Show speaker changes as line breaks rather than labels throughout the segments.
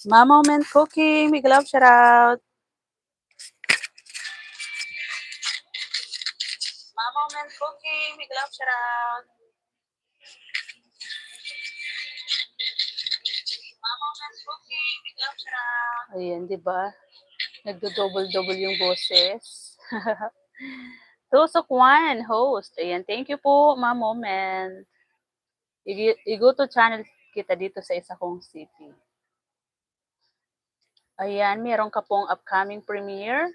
Ma Moment Cooking, big love shout out. Ma Moment Cooking, big love shout out. Ma Moment Cooking, big love shout out. Ayan, di ba? Nagdo-double-double yung boses. Tusok One, host. Ayan, thank you po, Ma Moment. I-go to channel kita dito sa isa kong city. Ayan, meron ka pong upcoming premiere.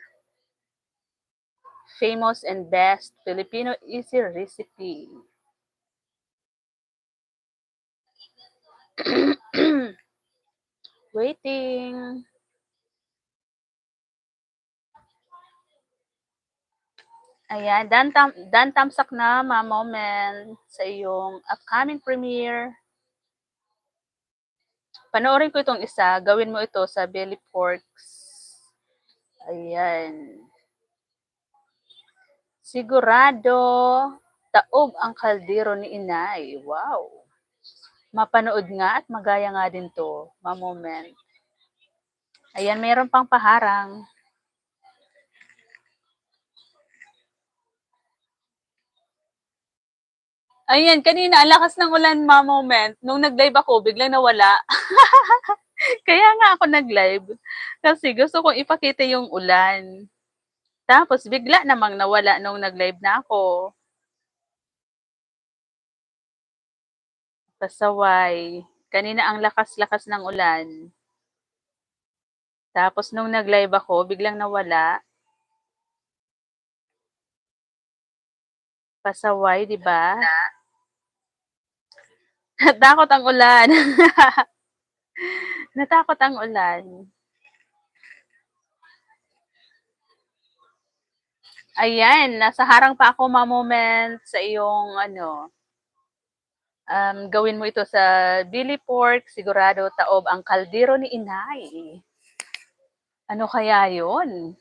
Famous and best Filipino easy recipe. Waiting. Ayan, dan tamsak na, Ma Moment, sa iyong upcoming premiere. Panoorin ko itong isa, gawin mo ito sa belly porks. Ayan. Sigurado, taob ang kaldero ni inay. Wow. Mapanood nga at magaya nga din to, Ma Moment. Ayan, mayroon pang paharang. Ayan, kanina ang lakas ng ulan, Ma Moment. Nung nag-live ako, biglang nawala. Kaya nga ako nag-live. Kasi gusto kong ipakita yung ulan. Tapos bigla namang nawala nung nag-live na ako. Pasaway. Kanina ang lakas-lakas ng ulan. Tapos nung nag-live ako, biglang nawala. Pasaway, di ba? Natakot ang ulan. Natakot ang ulan. Ayan, nasa harang pa ako, Ma Moment, sa iyong gawin mo ito sa Billy Pork, sigurado taob ang kaldero ni inay. Ano kaya yon?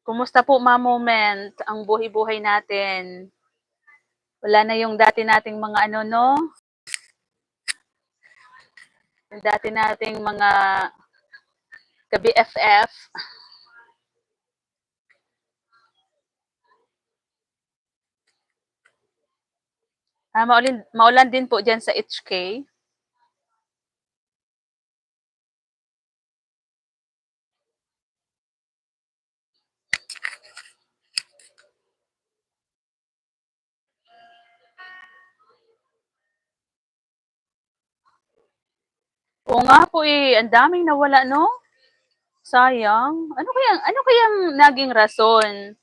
Kumusta po, Ma Moment, ang buhay-buhay natin? Wala na yung dati nating mga no? Yung dati nating mga ka-BFF. Maulan din po dyan sa HK. Oo nga po ang daming nawala, no? Sayang. Ano kayang naging rason?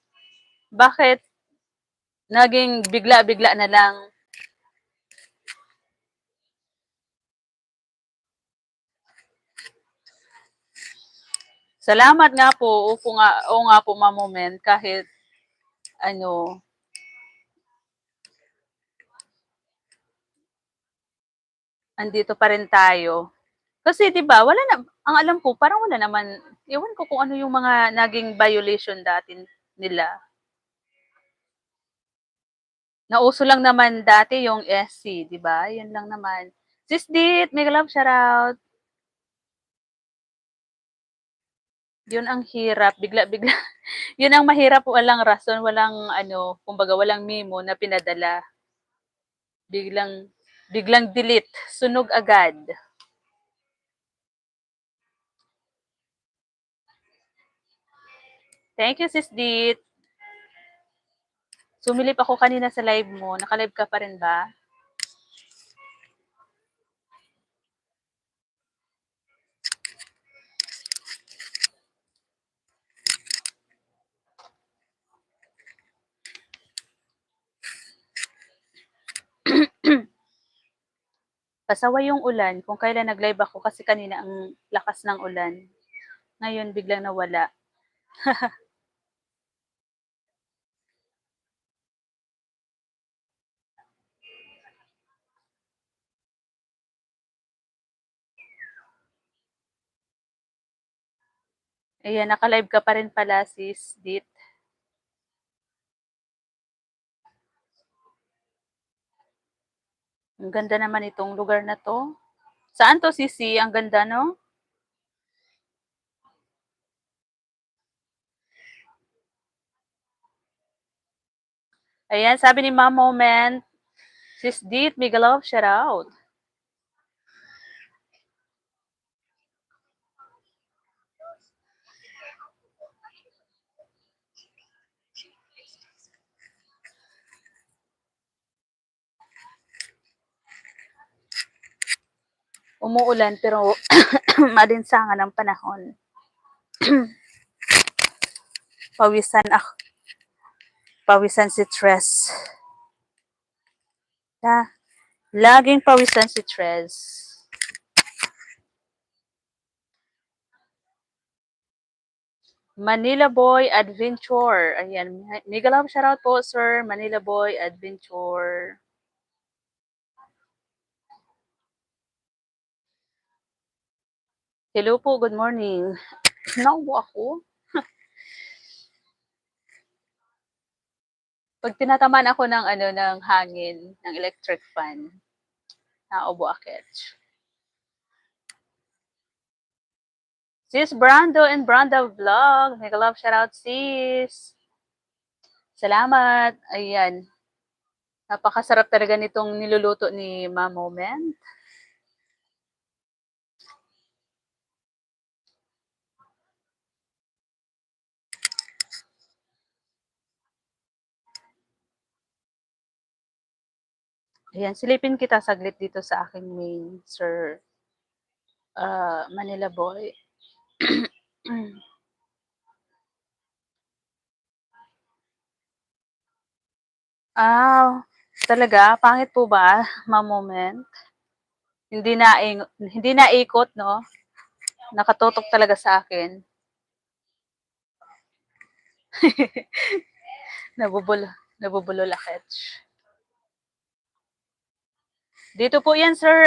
Bakit naging bigla-bigla na lang? Salamat nga po. Oo nga po, Ma Moment, kahit ano, andito pa rin tayo. Kasi 'di ba, wala na ang alam ko parang wala naman, ewan ko kung ano yung mga naging violation dati nila. Nauso lang naman dati yung SC, 'di ba? Yun lang naman. Sis Dit, mega love shoutout. Yun ang hirap, bigla-bigla. Yun ang mahirap, walang rason, walang kumbaga walang memo na pinadala. Biglang biglang delete, sunog agad. Thank you, Sis Dit. Sumilip ako kanina sa live mo. Naka-live ka pa rin ba? Pasaway yung ulan kung kailan nag-live ako kasi kanina ang lakas ng ulan. Ngayon biglang nawala. Ayan, naka-live ka pa rin pala, Sis Dit. Ang ganda naman itong lugar na 'to. Saan 'to, Sisi? Ang ganda 'no? Ayan, sabi ni Ma'am Moment, Sis Dit, mega love, shout out. Umuulan pero maalinsangan ang panahon. Pawisan ako. Pawisan si Tres. Laging pawisan si Tres. Manila Boy Adventure. Ayan, mega love shoutout po, sir. Manila Boy Adventure. Hello po, good morning. Naubo ako. Pag tinatamaan ako ng ng hangin, ng electric fan, naubo akit. Sis Brando and Branda Vlog. Mega love shoutout, sis. Salamat. Ayan. Napakasarap talaga nitong niluluto ni Ma'am Moment. Ayan, silipin kita saglit dito sa aking main, Sir Manila Boy. Talaga? Pangit po ba, Ma'am Moment? Hindi naikot, no? Nakatutok talaga sa akin. Nabubulol-akit. Dito po 'yan, Sir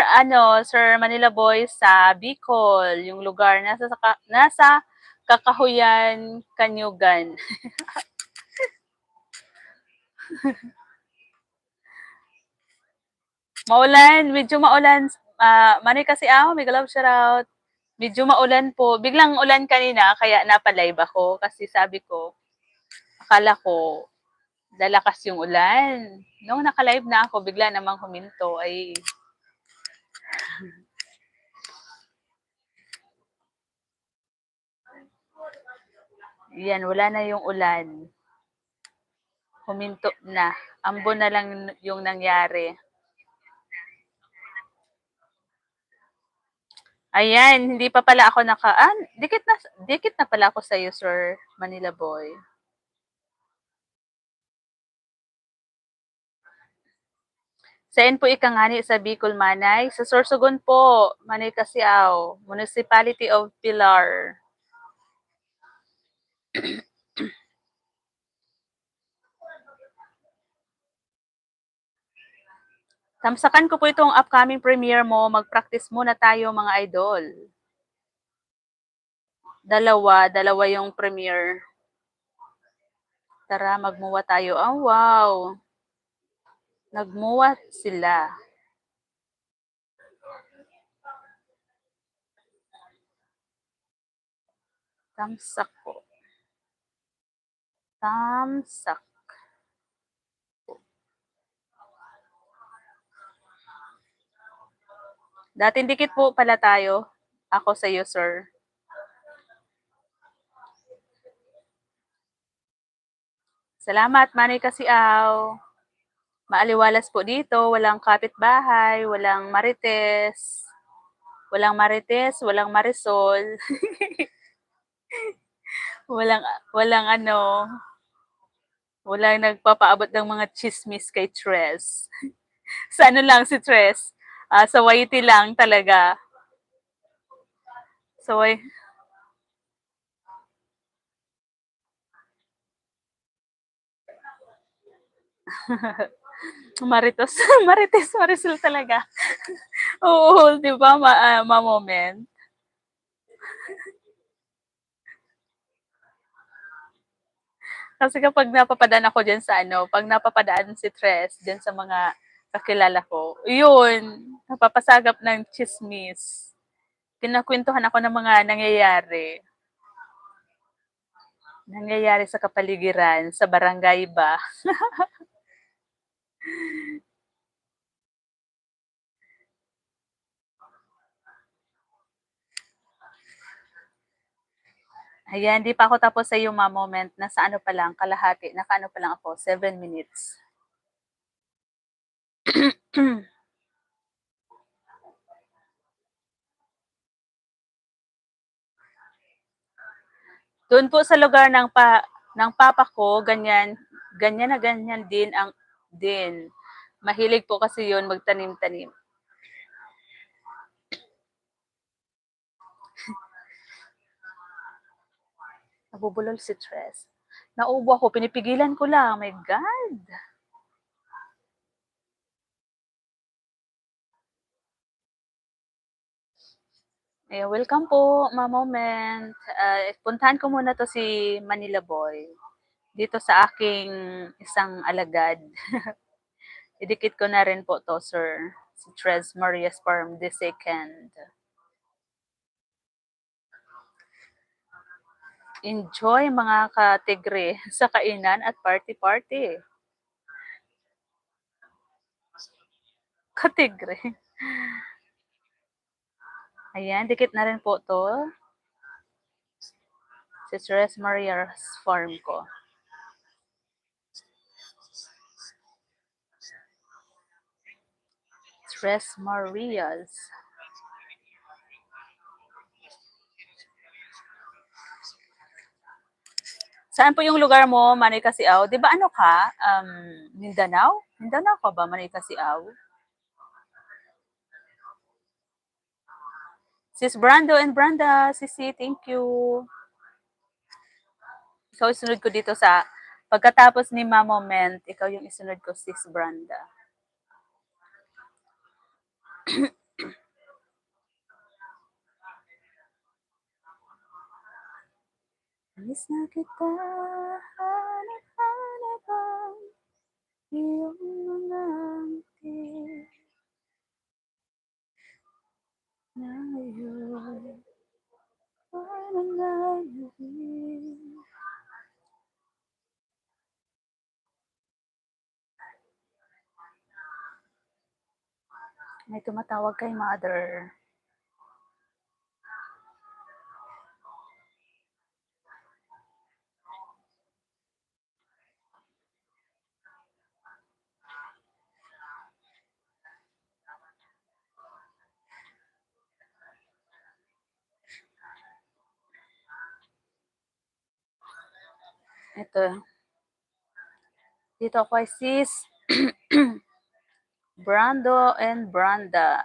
Sir Manila Boy, sa Bicol, yung lugar nasa Kakahuyan, Kanyugan. Medyo maulan, Manay Kasiaw, mega love shoutout. Medyo maulan po, biglang ulan kanina kaya napa-live ako kasi sabi ko, akala ko lalakas yung ulan. Nung naka-live na ako bigla namang huminto, ay yan, wala na yung ulan. Huminto na. Ambon na lang yung nangyari. Ayan, hindi pa pala ako dikit na pala ako sa iyo, Sir Manila Boy. Saan po ikangani sa Bicol, Manay? Sa Sorsogon po, Manay Kasiaw, Municipality of Pilar. Tamsakan ko po itong upcoming premiere mo. Mag-practice muna tayo, mga idol. Dalawa yung premiere. Tara, magmuwa tayo. Oh, wow. Nagmuwa sila. Tamsak po. Tamsak. Dating dikit po pala tayo. Ako sa iyo, sir. Salamat, Manay Kasiaw. Maaliwalas po dito. Walang kapitbahay, walang marites. Walang marites, walang marisol. walang walang nagpapaabot ng mga chismis kay Tres. Sa lang si Tres? Sa YT lang talaga. Sa Y... Maritos, Marites, Marisol talaga. Oo, di ba, ma-moment? Kasi kapag napapadaan ako dyan sa pag napapadaan si Tres dyan sa mga kakilala ko. Yun, napapasagap ng tsismis. Kinakwentuhan ako ng mga nangyayari. Nangyayari sa kapaligiran, sa barangay ba. Ayan, di pa ako tapos sa iyong moment. Nasa ano pa lang, kalahati. Nakaano pa lang ako, 7 minutes. Doon po sa lugar ng papa ko, ganyan, ganyan na ganyan din ang din. Mahilig po kasi 'yun magtanim-tanim. Nabubulol si Tres. Naubo ako, pinipigilan ko lang. My God. Eh, welcome po, ma-moment. Puntahan ko muna to si Manila Boy. Dito sa aking isang alagad. Idikit ko na rin po to, sir. Si Tres Marias Farm the second. Enjoy mga katigre sa kainan at party-party. Katigre. Ayan, dikit na rin po to. Si Tres Marias Farm ko. Tres Marias. Saan po yung lugar mo, Manay Kasiaw? Di ba ano ka? Mindanao? Mindanao ka ba, Manay Kasiaw? Sis Brando and Branda, Sisi, thank you. So, isunod ko dito sa, pagkatapos ni Ma Moment, ikaw yung isunod ko, Sis Branda. Miss na kita, hanap-hanap ang iyong mga ngiti na ngayon ay nangyayari. May tumatawag kay mother. Ito. Dito ako kay Sis Brando and Branda.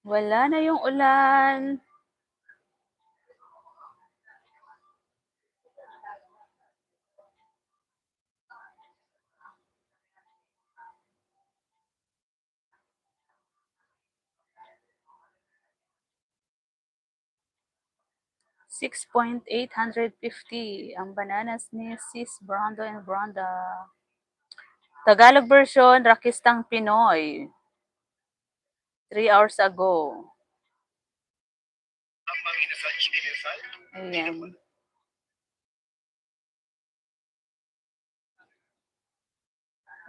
Wala na yung ulan. $6,850 ang bananas ni Sis Brando and Branda. Tagalog version, Rakistang Pinoy. 3 hours ago. Ayan.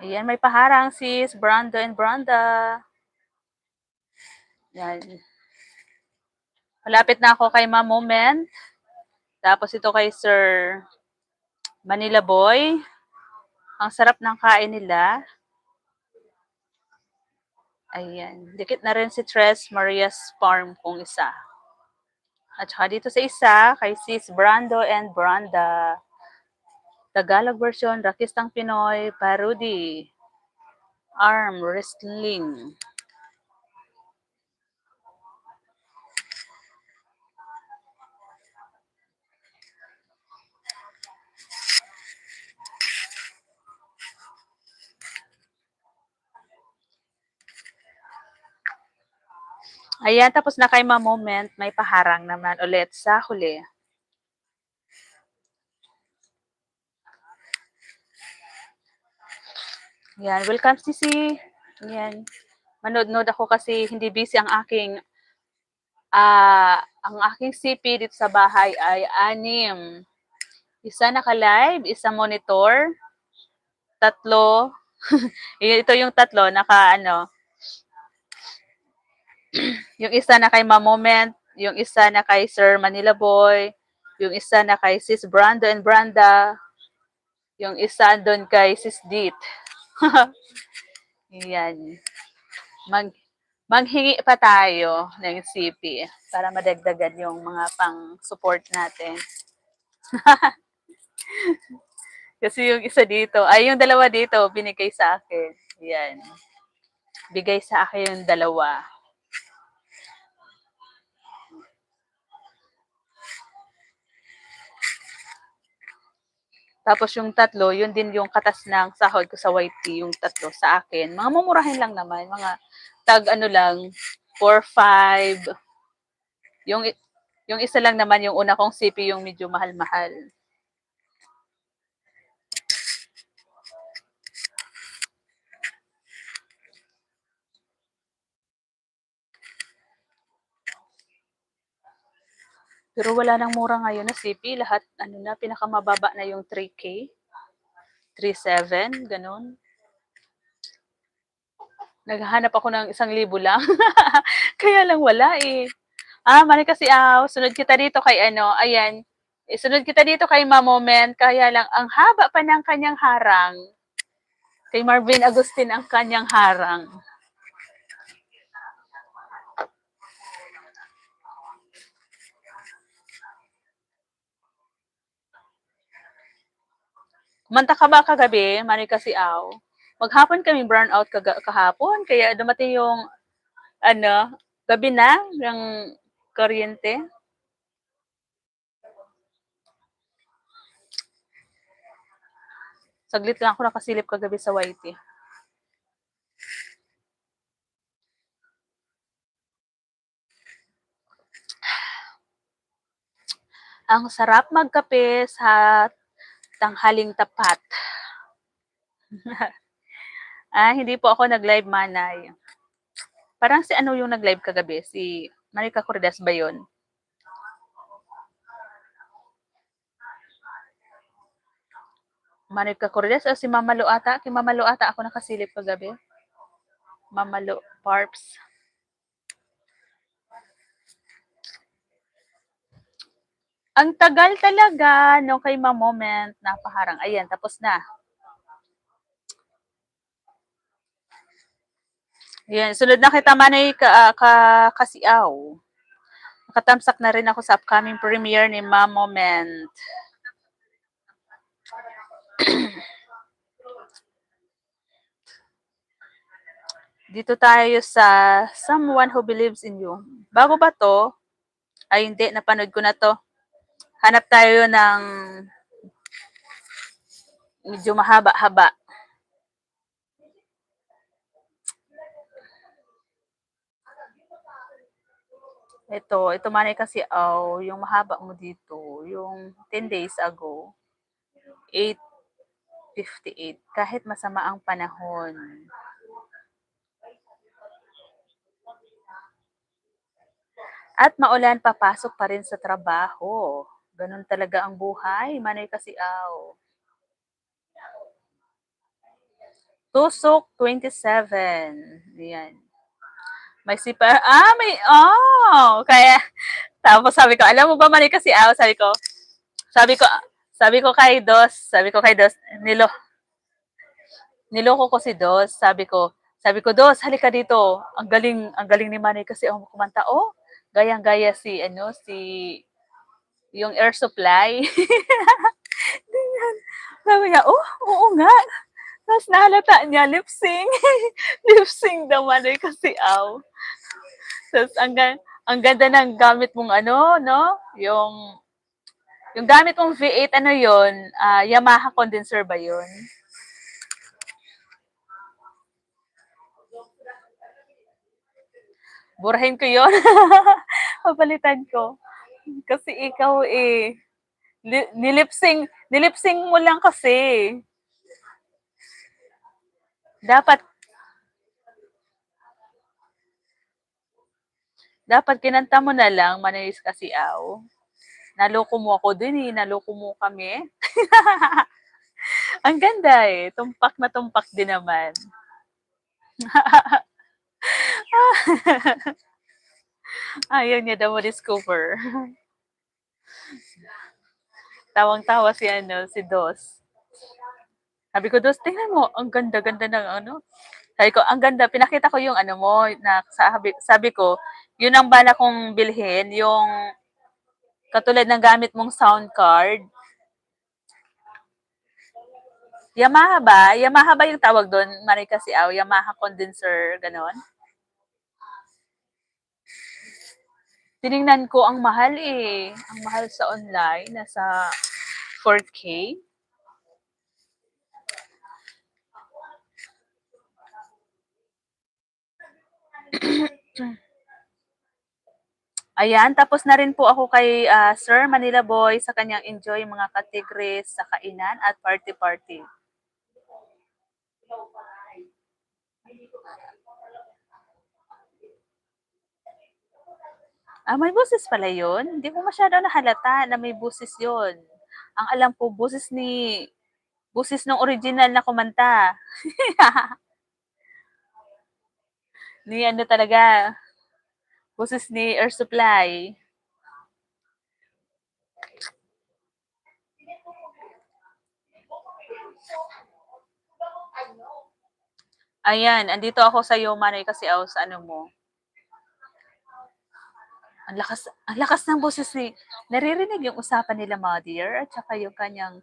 Ayan, may paharang Sis Brando and Branda. Yan. Malapit na ako kay Ma Moment. Tapos ito kay Sir Manila Boy. Ang sarap ng kain nila. Ayan. Dikit na rin si Tres Marias Farm kung isa. At saka dito sa isa, kay Sis Brando and Branda. Tagalog version, Rakistang Pinoy, Parody. Arm Wrestling. Ayan, tapos na kay Moment, may paharang naman ulit sa huli. Yan, welcome Sisi. Yan. Manood-nood ako kasi hindi busy ang aking CP dito sa bahay ay 6. Isa naka-live, isa monitor, tatlo. Ito yung tatlo yung isa na kay Moment, yung isa na kay Sir Manila Boy, yung isa na kay Sis Brando and Branda, yung isa doon kay Sis Dit. Yan. Mag Manghingi pa tayo ng CP para madagdagan yung mga pang-support natin. Kasi yung isa dito, ay yung dalawa dito, binigay sa akin. Yan. Bigay sa akin yung dalawa. Tapos yung tatlo, yun din yung katas ng sahod ko sa YT, yung tatlo sa akin. Mga mumurahin lang naman, mga tag ano lang, 4, 5. Yung yung isa lang naman yung una kong CP yung medyo mahal-mahal. Pero wala nang mura ngayon na CP, lahat pinakamababa na yung 3K, 3,700, ganun. Naghahanap ako ng 1,000 lang. Kaya lang wala eh. Mali kasi sunod kita dito kay ayan. Sunod kita dito kay Moment, kaya lang ang haba pa ng kanyang harang. Kay Marvin Agustin ang kanyang harang. Kumanta ka ba kagabi, Mari kasi maghapon kami brown out kahapon, kaya dumating yung gabi na ng kuryente. Saglit lang ako nakasilip kagabi sa YT. Ang sarap magkape sa tanghaling tapat. Hindi po ako nag-live, Manay. Parang si ano yung nag-live kagabi? Si Marica Cordes ba yun? Marica Cordes o si Mamalo ata? Kay Mamalo ata ako nakasilip kagabi. Mamalo Parps. Ang tagal talaga nung kay Moment, napaharang. Ayan, tapos na. Yan, sunod na kita Manay kasiaw. Nakatamsak na rin ako sa upcoming premiere ni Moment. Dito tayo sa Someone Who Believes in You. Bago ba to? Ay hindi, napanood ko na to. Hanap tayo ng medyo mahaba-haba. Ito Manay kasi yung mahaba mo dito, yung 10 days ago, 8:58, kahit masama ang panahon. At maulan, papasok pa rin sa trabaho. Ganun talaga ang buhay, Manay kasi Tusok 27. Yan. May kaya, tapos sabi ko, alam mo ba, Manay kasi sabi ko, sabi ko kay Dos, niloko ko si Dos, sabi ko, Dos, halika dito. Ang galing ni Manay kasi kumanta. Gayang-gaya yung air supply. Sabi niya, oo nga. Tapos nahalata niya, lip sync. Lip sync daw Manay kasi Tapos ang ganda ng gamit mong no? Yung gamit mong V8, yun? Yamaha condenser ba yun? Burahin ko yon. Papalitan ko. Kasi ikaw eh. Nilipsing mo lang kasi. Dapat kinanta mo na lang, Manayis kasi aw. Naloko mo ako dun eh, naloko mo kami. Ang ganda eh, tumpak na tumpak din naman. Ayaw niya daw ma-discover. Tawang-tawa si si Dos. Sabi ko, Dos, tingnan mo, ang ganda-ganda ng Sabi ko, ang ganda, pinakita ko yung mo, na sabi ko, yun ang bala kong bilhin, yung katulad ng gamit mong sound card. Yamaha ba? Yamaha ba yung tawag doon? Marika si Aw, Yamaha condenser, ganon? Tiningnan ko, ang mahal eh. Ang mahal sa online, nasa 4K. Ayan, tapos na rin po ako kay Sir Manila Boy sa kanyang enjoy mga katigres sa kainan at party-party. May buses pala yun? Hindi ko masyado nahalata na may buses yun. Ang alam ko, buses ng original na kumanta. Ni talaga, buses ni Air Supply. Ayan, andito ako sa iyo, Manay, kasi ako sa mo. Ang lakas ng boses ni, naririnig yung usapan nila, Mother, at saka yung kanyang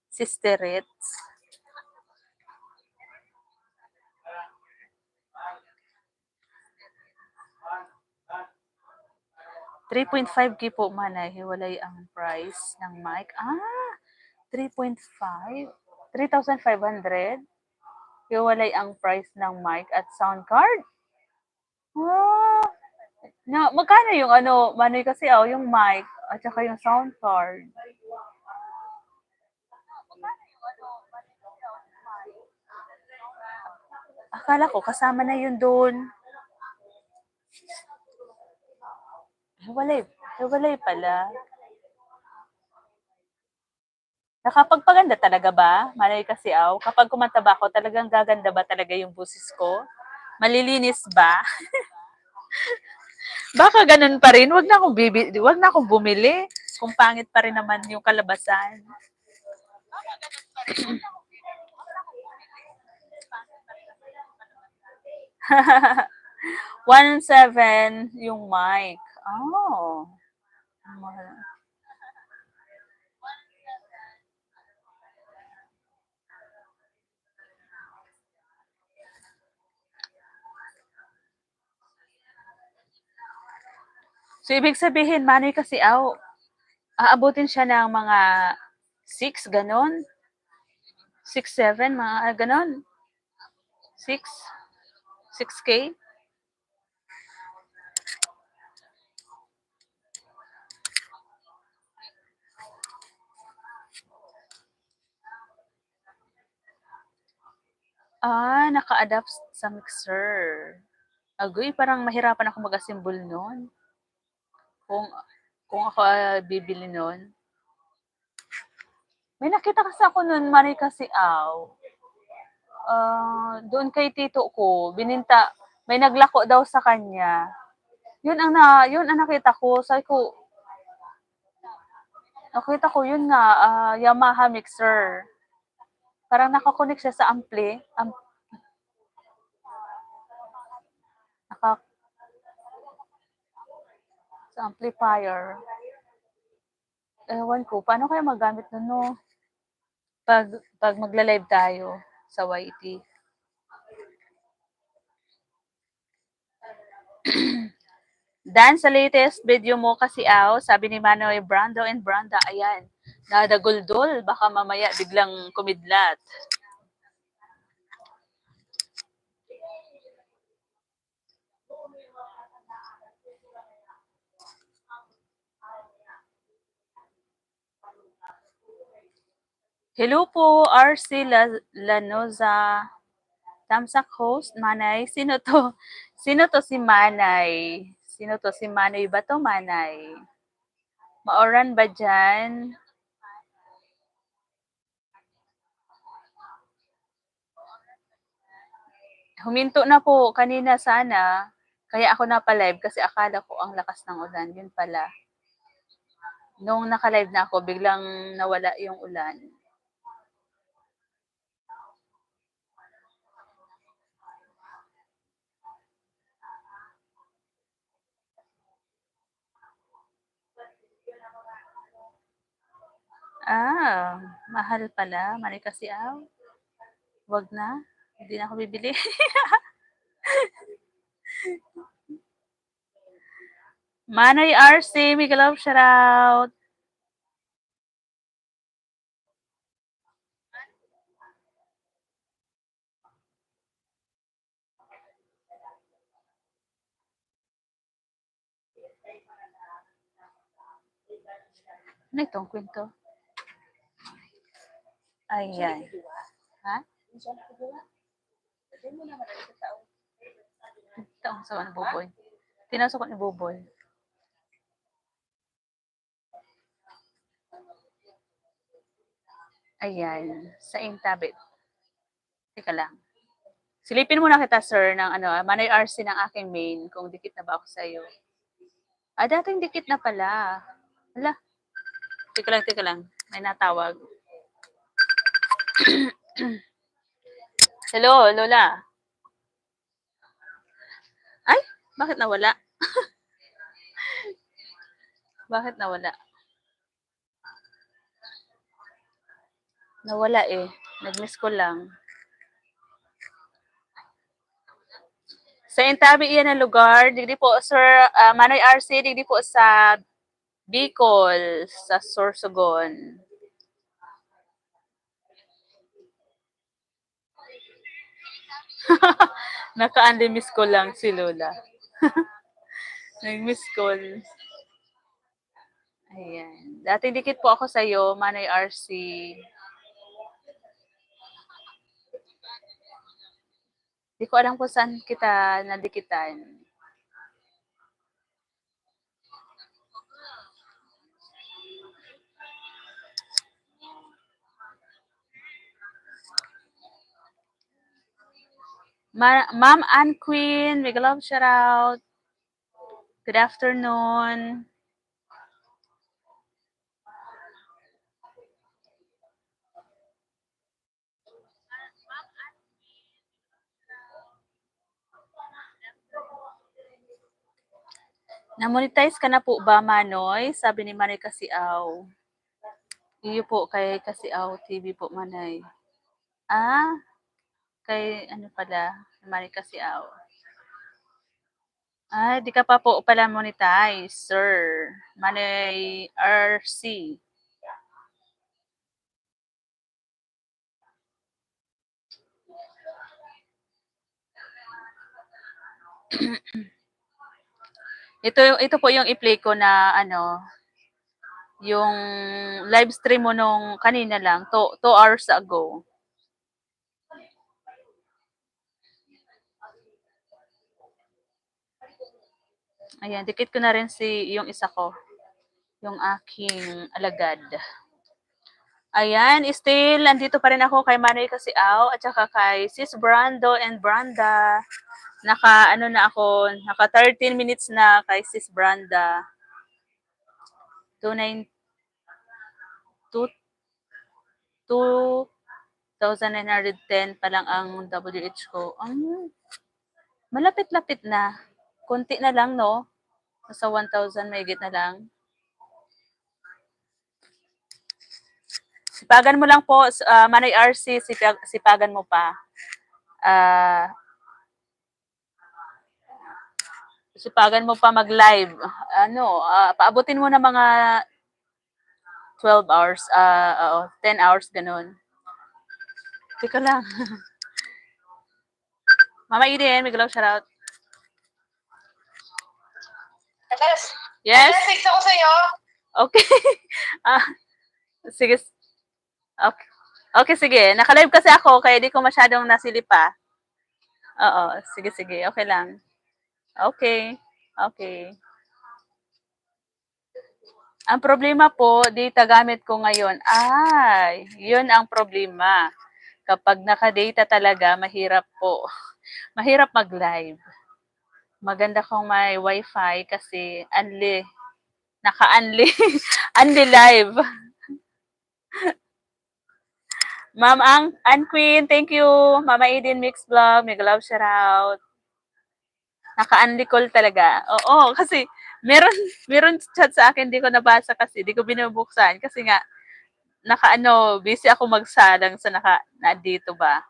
sisterets. $3.5K po, Manay, hiwalay ang price ng mic. 3.5? 3,500? Hiwalay ang price ng mic at sound card? Magkano yung Manoy, kasi yung mic at saka yung sound card? Akala ko kasama na yun doon. Hiwalay pala. Nakapagpaganda talaga ba? Manoy, kasi kapag kumanta ba ako, talagang gaganda ba talaga yung boses ko? Malilinis ba? Baka ganun pa rin. Wag na akong bumili. Kung pangit pa rin naman yung kalabasan. 1.7 yung mic. Oh. So, ibig sabihin, Manoy, kasi aabutin siya ng mga 6, ganon? 6, 7, mga ganon? 6? 6K? Naka-adapt sa mixer. Agoy, parang mahirapan ako mag-assemble nun. Kung ako bibili nun. May nakita kasi ako nun, Mari, kasi doon kay tito ko, may naglako daw sa kanya. Yun ang nakita ko. Sabi ko, nakita ko yun nga, Yamaha mixer. Parang nakakonect siya sa ampli. Sa amplifier. Ewan ko, paano kaya magamit nun, no? Pag magla-live tayo sa YT. Dan, sa latest video mo kasi sabi ni Manoy, Brando and Branda, ayan, nadaguldol, baka mamaya biglang kumidlat. Hello po, RC Lanoza. Tamsak host, Manay. Sino to? Sino to si Manay? Sino to si Manay ba to, Manay? Maoran ba dyan? Huminto na po kanina sana. Kaya ako napalive kasi akala ko ang lakas ng ulan. Yun pala. Nung naka-live na ako, biglang nawala yung ulan. Ah, mahal pala. Mali kasi wag na. Hindi na ako bibili. Manay RC, big love shout out. Ano itong kwento? Ayan. Ha? Taong sa ni Buboy. Tinasok ko ni Buboy. Ayan. Sa intabit. Teka lang. Silipin muna kita, sir, ng Manay RC ng aking main, kung dikit na ba ako sa'yo. Dating dikit na pala. Hala. Teka lang. May natawag. Hello, Lola. Ay, bakit nawala? Bakit nawala? Nawala eh. Nag-miss ko lang. Sa Intabi iyan ang lugar. Digdi po, sir, Manay RC, digdi po sa Bicol, sa Sorsogon. Naka-unli-miss ko lang si Lola. Nag-miss call. Ayan. Dati dikit po ako sa'yo, Manay RC. Di ko alam kung saan kita nadikitan. Ma'am Ann Queen, big love shout out. Good afternoon. Na-monetize ka na po ba, Manoy? Sabi ni Manay Kasiaw. Iyo po, kay Kasiaw TV po, Manay. Kay ano pala, Manay Kasiaw. Di ka pa po pala monetize, sir. Manay RC. Ito po yung i-play ko na yung live stream mo nung kanina lang, 2 hours ago. Ayan, dikit ko na rin yung isa ko, yung aking alagad. Ayan, still, nandito pa rin ako kay Manay Kasiaw at saka kay Sis Brando and Branda. Naka 13 minutes na kay Sis Branda. 2,910 pa lang ang WH ko. Malapit-lapit na. Konti na lang, no? Nasa 1,000 mahigit na lang. Sipagan mo lang po, Manay RC, sipagan mo pa. Sipagan mo pa mag-live. Paabutin mo na mga 12 hours, 10 hours, ganun. Teka lang. Mama Eden, may galaw shoutout. Yes?
Text ako sa'yo.
Okay. Sige. Okay. Okay, sige. Naka-live kasi ako kaya di ko masyadong nasilipa. Oo, sige, sige. Okay lang. Okay. Okay. Ang problema po, data gamit ko ngayon. Ay, yun ang problema. Kapag naka-data talaga, mahirap po. Mahirap mag-live. Maganda kung may wifi kasi naka-unli, unli live. Ma'am Ann Queen, thank you. Mama Eden Mix Vlog, mega love shout out. Naka-unli call talaga. Oo, kasi meron meron chat sa akin, di ko nabasa kasi, di ko binubuksan kasi nga naka-ano, busy ako magsalang sa nandito ba.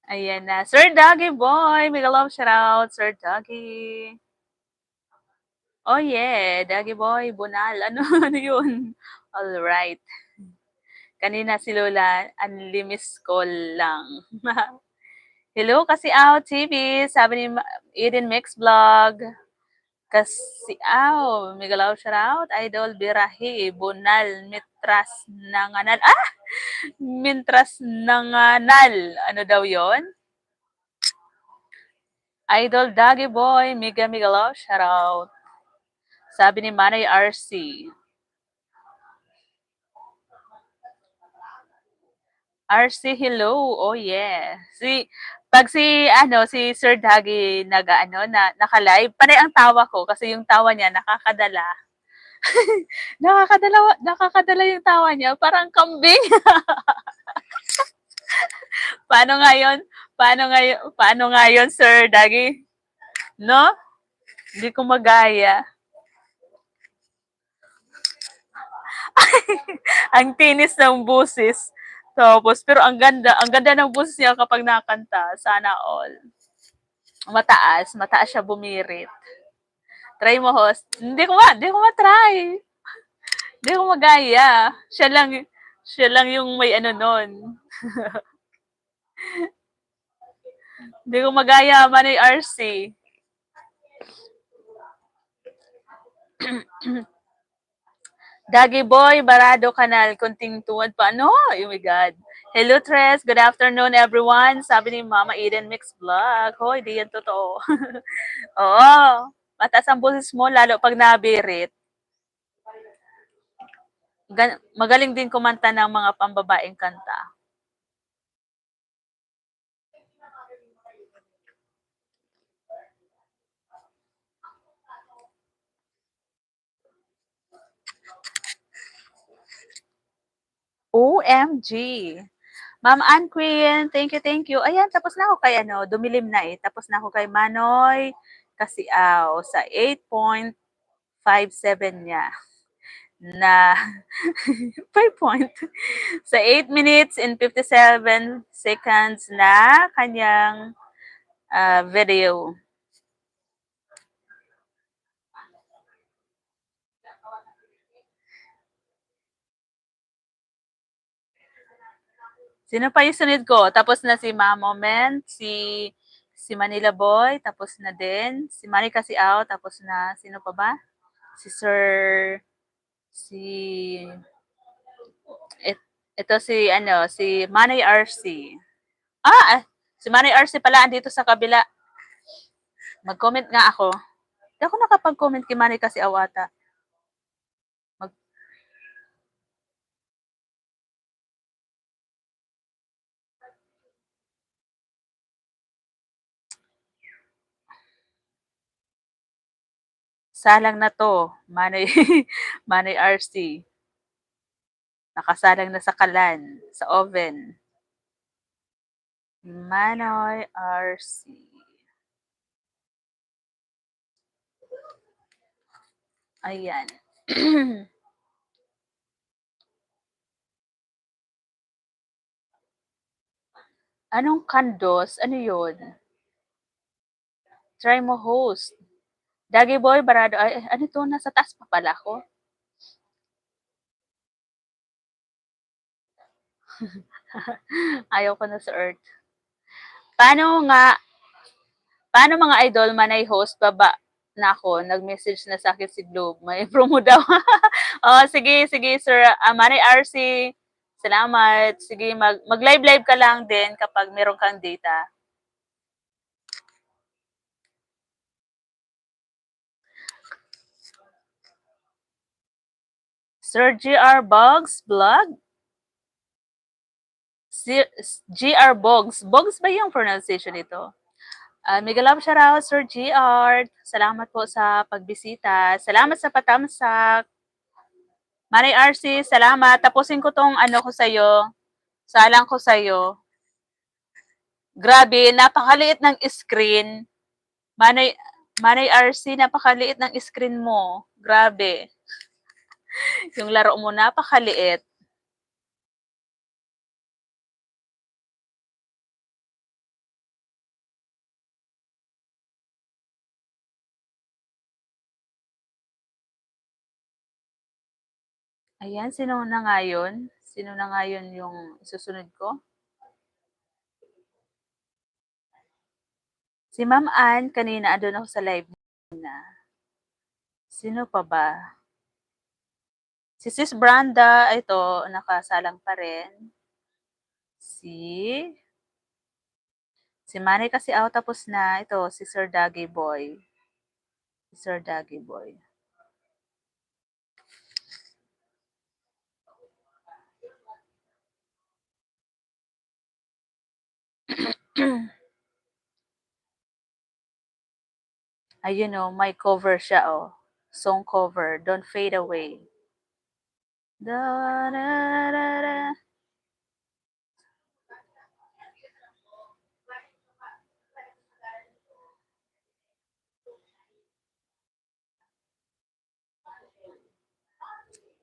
Ayan na. Sir Doggy Boy, mega love shout out, Sir Doggy. Oh yeah, Doggy Boy, Bunal. Ano, ano yun? Alright. Kanina si Lola, unlimis call lang. Hello, kasi out TV, sabi ni Eden Mix Vlog. Kasi mega love shout out, Idol Birahi, Bunal, Mitras Nanganal. Mintras Nanganal. Ano daw yon? Idol Doggy Boy, mega mega love shout out. Sabi ni Manay RC. RC, hello. Oh yeah. Pag si Sir Dagi naka-live, panay ang tawa ko kasi yung tawa niya nakakadala. Nakakadala yung tawa niya, parang kambing. Paano nga yun? Paano nga yun, Sir Dagi? No? Hindi ko magaya. Ang tinis ng busis. Tapos, pero ang ganda ng busis niya kapag nakanta. Sana all. Mataas siya bumirit. Try mo, host. Hindi ko ma-try. Hindi ko magaya. Siya lang yung may ano nun. Hindi ko magaya, Manay RC. Dagi Boy, Barado Kanal, kunting tuwad pa. Ano? Oh my God. Hello, Tres. Good afternoon, everyone. Sabi ni Mama Eden Mix Vlog. Hoy, di yan totoo. Oo. Mataas ang boses mo, lalo pag nabirit. Magaling din kumanta ng mga pambabaeng kanta. OMG. Ma'am Ann Queen, thank you, thank you. Ayan, tapos na ako kay dumilim na eh. Tapos na ako kay Manoy Kasiaw sa 8.57 niya na 5 point sa 8 minutes and 57 seconds na kanyang video. Sino pa yung sunod ko? Tapos na si Moment, si Manila Boy, tapos na din. Si Manny Kasiaw, tapos na. Sino pa ba? Si Sir, si, ito si Manny RC. Si Manny RC pala andito sa kabila. Mag-comment nga ako. Hindi ako nakapag-comment kay Manny Kasiaw ata. Salang na to, Manay, Manay RC. Nakasalang na sa kalan, sa oven. Manoy RC. Ayan. Anong kandos? Ano yun? Try mo host. Dagi Boy, Barado. Ay, ano to? Nasa taas pa pala ako. Ayaw ko na sa Earth. Paano nga paano mga idol manay host baba na ako, nag-message na sa akin si Globe, may promo daw. Oh, sige, sige sir, Manay RC, salamat. Sige, mag-live-live ka lang din kapag meron kang data. Sir GR Bugs Vlog? GR Bogs. Bogs ba yung pronunciation nito? Mega love shoutout, Sir GR. Salamat po sa pagbisita. Salamat sa patamsak. Manay RC, salamat. Tapusin ko tong ano ko sa'yo. Salang ko sa'yo. Grabe, napakaliit ng screen. Manay, Manay RC, napakaliit ng screen mo. Grabe. Yung laro mo, napakaliit. Ayan, sino na nga yun? Sino na nga yun yung susunod ko? Si Ma'am Ann, kanina andun ako sa live na. Sino pa ba? Si Sis Branda, ito, nakasalang pa rin. Si Manny kasi out tapos na. Ito, si Sir Daggy Boy. Si Sir Daggy Boy. Ayun oh, may cover siya oh. Song cover, Don't Fade Away. Da, da, da, da.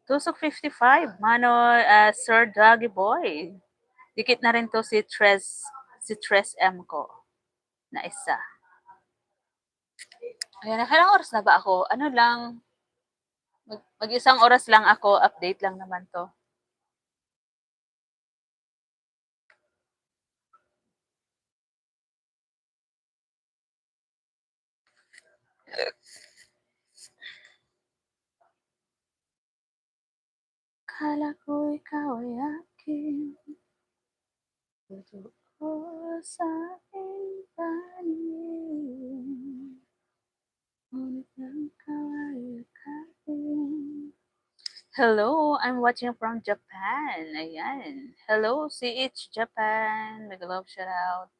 Tusok 55, mano, Sir Daggy Boy. Dikit na rin to si Tres M ko na isa. Ayan, nakailang oras na ba ako? Ano lang, mag-isang oras lang ako, update lang naman to. Kala ko ikaw ay akin, totoo sa aking panig, ngunit ang kaway akin. Hello, I'm watching from Japan. Ayan. Hello, CH Japan. Mag-love shout out.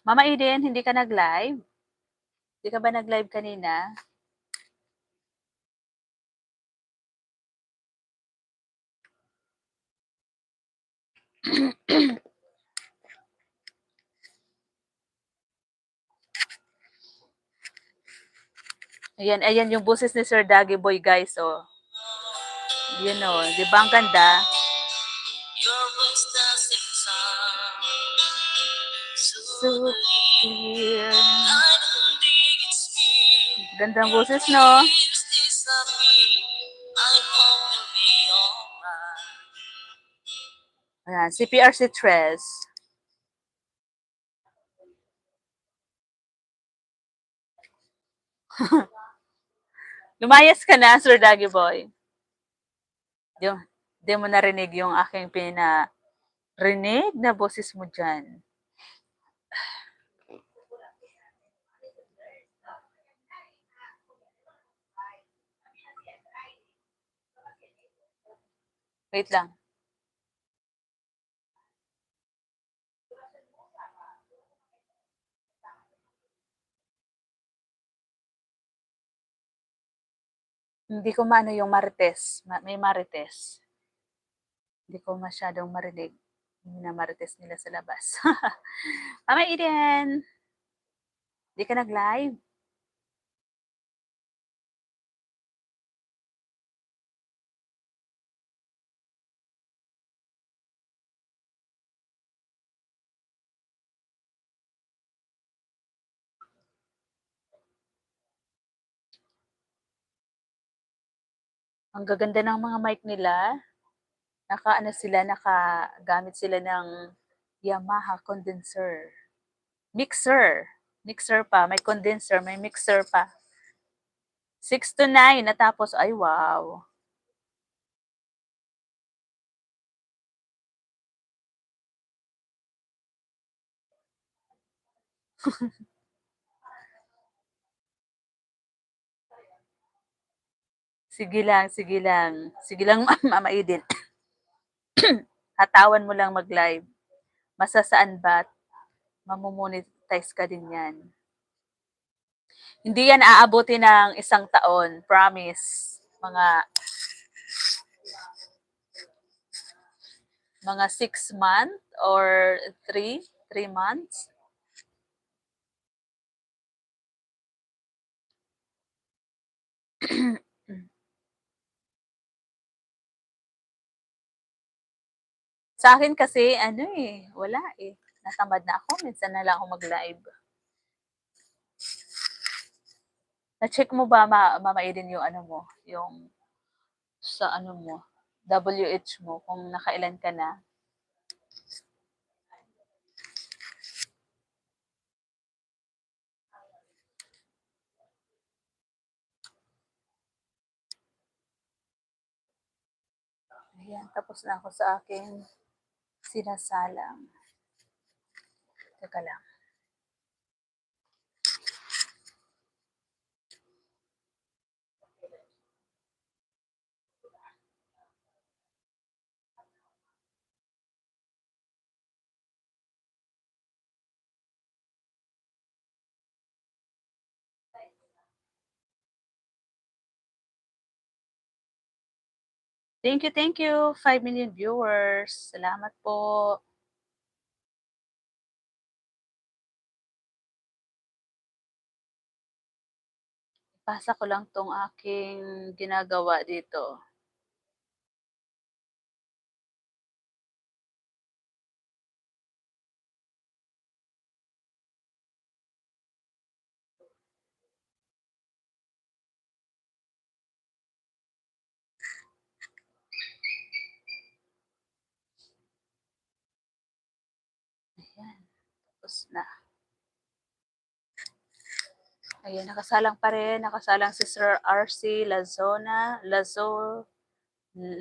Mama Eden, hindi ka nag-live? Hindi ka ba nag-live kanina? Ayan, ayan yung boses ni Sir Daggy Boy, guys, oh. You know, di ba ang ganda? So clear. Gandang boses, no? Ayan, CPR si Tres. Lumayas ka na, Sir Daggy Boy. Di mo narinig yung aking rinig na boses mo dyan. Wait lang. Hindi ko maano yung marites. May marites. Hindi ko masyadong marinig na marites nila sa labas. Mama Eden! Hindi ka nag-live? Ang gaganda ng mga mic nila. Naka-ano sila, nakagamit sila ng Yamaha condenser. Mixer, mixer pa, may condenser, may mixer pa. 6 to 9 natapos, ay wow. Sige lang, sige lang. Sige lang Mama Eden. Hatawan mo lang mag-live. Masasaan ba't mamomonetize ka din yan. Hindi yan aabuti ng 1 taon, promise. Mga 6 months or 3 months. Sa akin kasi ano, wala, natamad na ako, minsan na lang ako mag-live. Na-check mo ba Mama Eden yung ano mo, yung sa ano mo, WH mo kung nakailan ka na? Ayan, tapos na ako sa aking sinasalang. Teka lang. Thank you, 5 million viewers. Salamat po. Ipasa ko lang 'tong aking ginagawa dito. Ayan, tapos na. Ayan, nakasalang pa rin. Nakasalang si Sir RC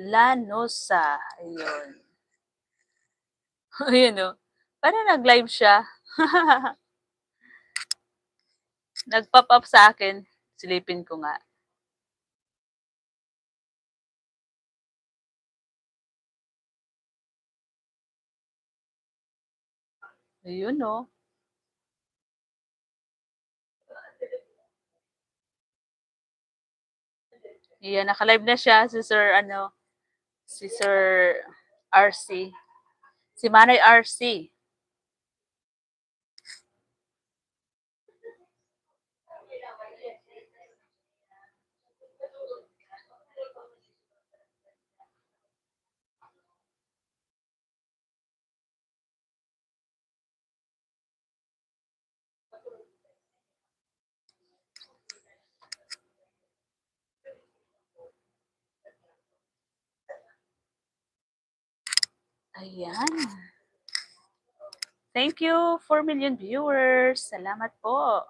Lanosa. Ayun. Ayun o. Paano nag-live siya? Nag-pop up sa akin. Silipin ko nga. Ayun o. Ayan, naka-live na siya si Sir RC. Si Manay RC. Ayan. Thank you, 4 million viewers. Salamat po.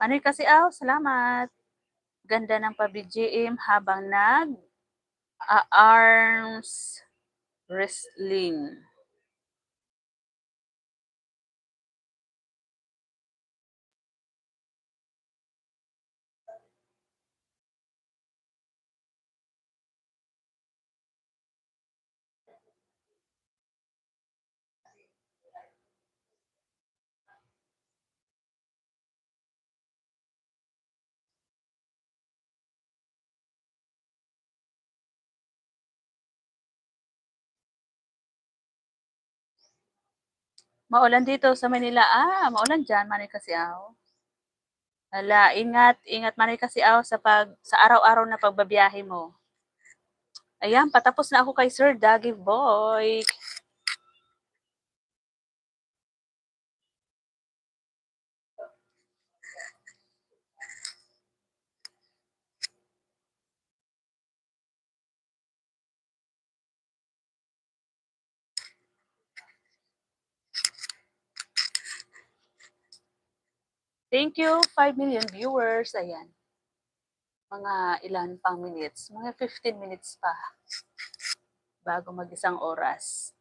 Ano kasi salamat. Ganda ng pa-BGM habang arms wrestling. Maulan dito sa Manila. Maulan diyan, Manay Kasiao. Hala, ingat, ingat Manay Kasiao sa araw-araw na pagbabiyahe mo. Ayan, patapos na ako kay Sir Daggy Boy. Thank you, 5 million viewers. Ayan. Mga ilan pang minutes? Mga 15 minutes pa bago mag-isang oras.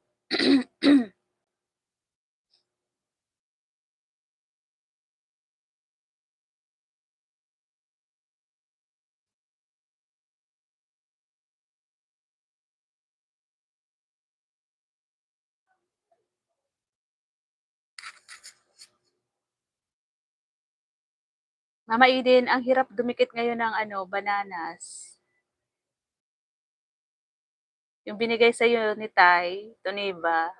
Mama Eden, ang hirap dumikit ngayon ng bananas. Yung binigay sa iyo ni Tay, Toniba,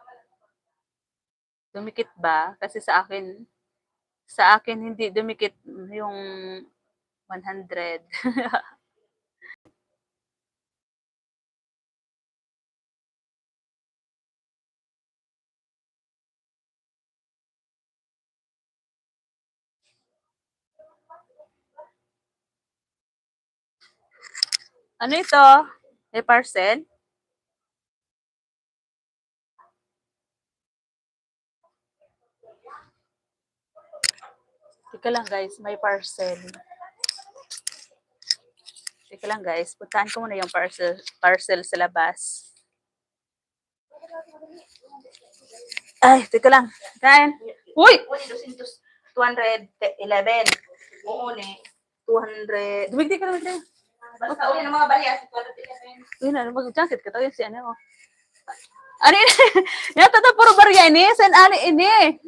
dumikit ba? Kasi sa akin hindi dumikit yung 100. Ano ito? May parcel? Teka lang guys, may parcel. Teka lang guys, puntahan ko muna yung parcel sa labas. Ay, teka lang. Kain. Uy! 211. Oo ni. 200. Dumigdi ka naman dyan. Basta uli ng mga baliya. 211. Yun na, mag-jacket ka to. Yun si ano. Ano yun? Yan, tata puro bariya ini. San ani ini?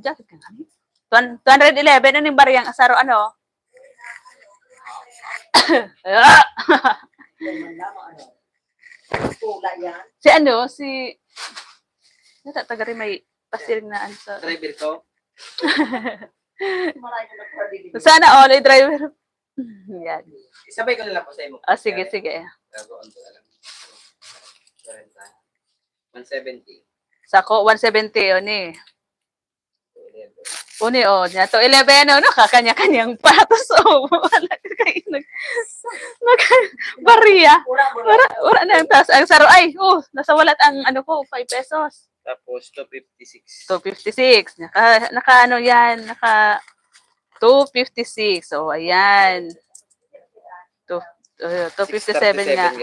Jacket ka nga. 211. Ano yung bariyang asaro ano? Si ano? Si... Taga rin may pasiring na sa...
Driver ko?
Sana all driver. Yan.
Isabay ko na lang po sa imo.
Sige, sige.
Gagawin ko na lang. 170.
Sako, 170, oni. Uni, niya to 11, kakanya-kanyang patos. Wala kayo bariya. Wala na yung taas. Ang saro, nasa walat ang ko, 5 pesos.
Tapos 256.
256. Naka yan, naka 256. So, ayan. 257 nga.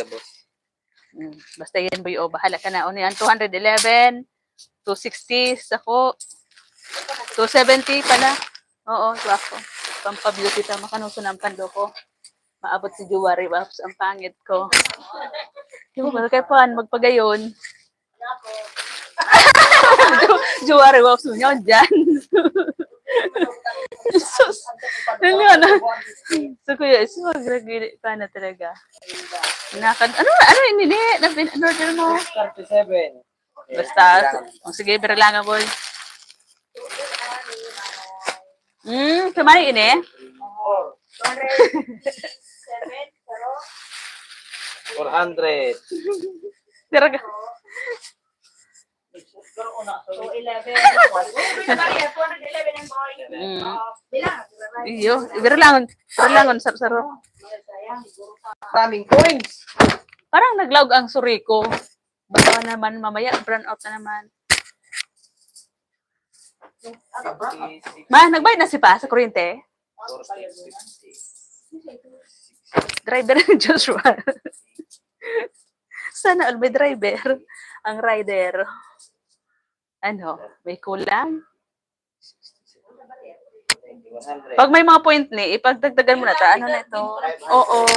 Basta yan, boy. Bahala ka na. Yan, 211. 260. Ako. 270 pala. Oo, ito ako. Pampabeauty ta. Makanuso ng pando ko. Maabot si Jewelry Waps. Ang pangit ko. Yung ba, kaya paan magpagayon. Jewelry Waps mo nyo dyan. Sus. Ano? So, kuya, mag-regulate pa na talaga. Ano inili? Order mo?
37.
Basta. Sige, biralangan boy. Kumari ini?
400.
Tiraga.
211.
Iyo, biralangan saro.
Maraming coins.
Parang naglaog ang suri ko. Baka naman mamaya, brand out na naman. Nagbayad na si Pa sa kuryente? Driver ni Joshua. Sana all may driver. Ang rider. Ano, may kulang? Pag may mga point ni, ipagdagdagan mo na ta. Ano na ito? Oo.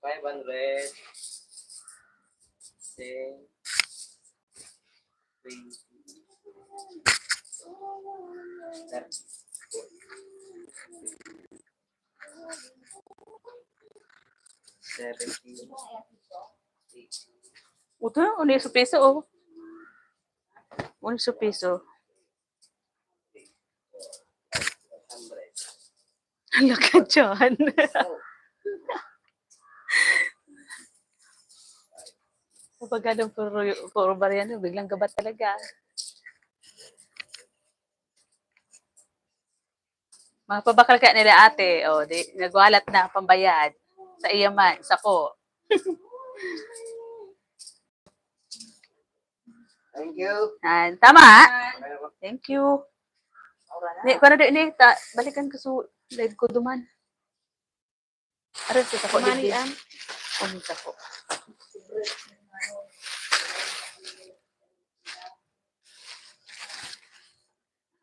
500. 10. 20. 30. 70.
Ito, uni sa piso, oh. Uni sa piso.
100.
Hala ka dyan. Kapag ganun, puro baryan, biglang gabat talaga. Mga pabakal ka nila ate, o, di, nagwalat na pambayad. Sa iyaman, sa ko.
Thank you.
Tama. Thank you. Ni, kung na ni, balikan ko sa live ko duman. Aras sa ko,
Mani
live.
ang.
Sa ko.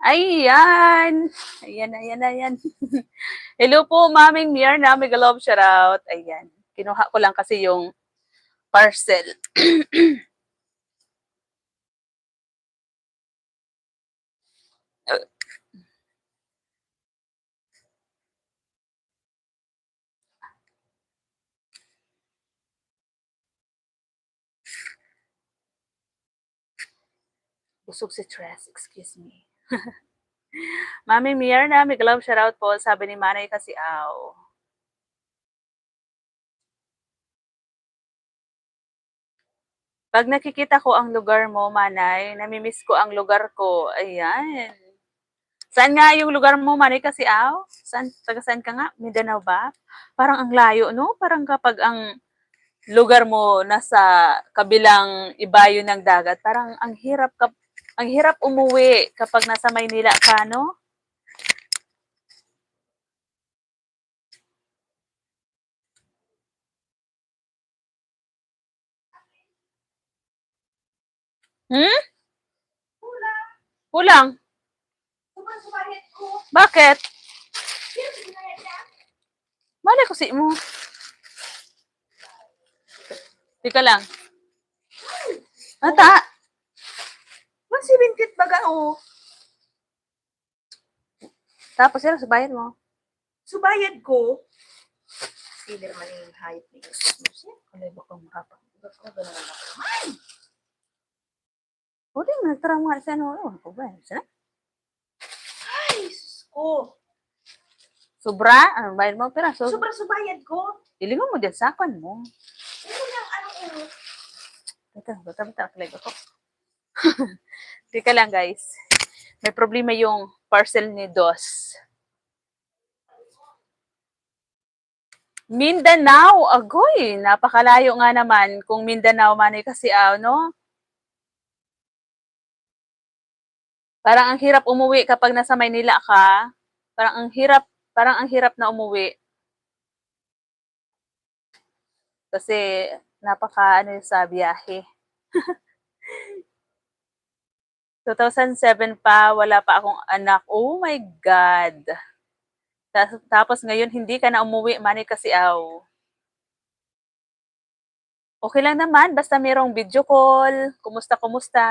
Ayan. Ayan. Hello po, Maming Mierna. Mega love shoutout. Ayan. Kinuha ko lang kasi yung parcel. Busog si Tres, excuse me. Mami Mierna, mega love shoutout po. Sabi ni Manay kasi, aw. Pag nakikita ko ang lugar mo, Manay, namimiss ko ang lugar ko. Ayan. Saan nga yung lugar mo, Manay, kasi aw? Taga saan ka nga? Mindanao ba? Parang ang layo, no? Parang kapag ang lugar mo nasa kabilang ibayo ng dagat, parang ang hirap umuwi kapag nasa Maynila ka, no? Hmm? Kulang. Bakit? Malay ko si mo. Tika lang. Ata.
170 baga o.
Tapos yun, sabayan mo.
Subayad ko. Sila man yung hayop ni Jesus.
Kalay ba kong makapa? Huli, nagtarang nga sa ano. Ano ko ba? Sana?
Ay, sus ko.
Sobra? Ano bayad mo? Pero
Sobra subayad ko.
ilingon mo din sakon mo.
Ano lang, ano.
Bata, kalay ba ko? Tika lang, guys. May problema yung parcel ni Dos. Mindanao, agoy, napakalayo nga naman kung Mindanao man ay kasi no? Parang ang hirap umuwi kapag nasa Maynila ka. Parang ang hirap na umuwi. Kasi ano yung sa biyahe. 2007 pa, wala pa akong anak. Oh my God. Tapos ngayon, hindi ka na umuwi, Manny, kasi okay lang naman, basta mayroong video call, kumusta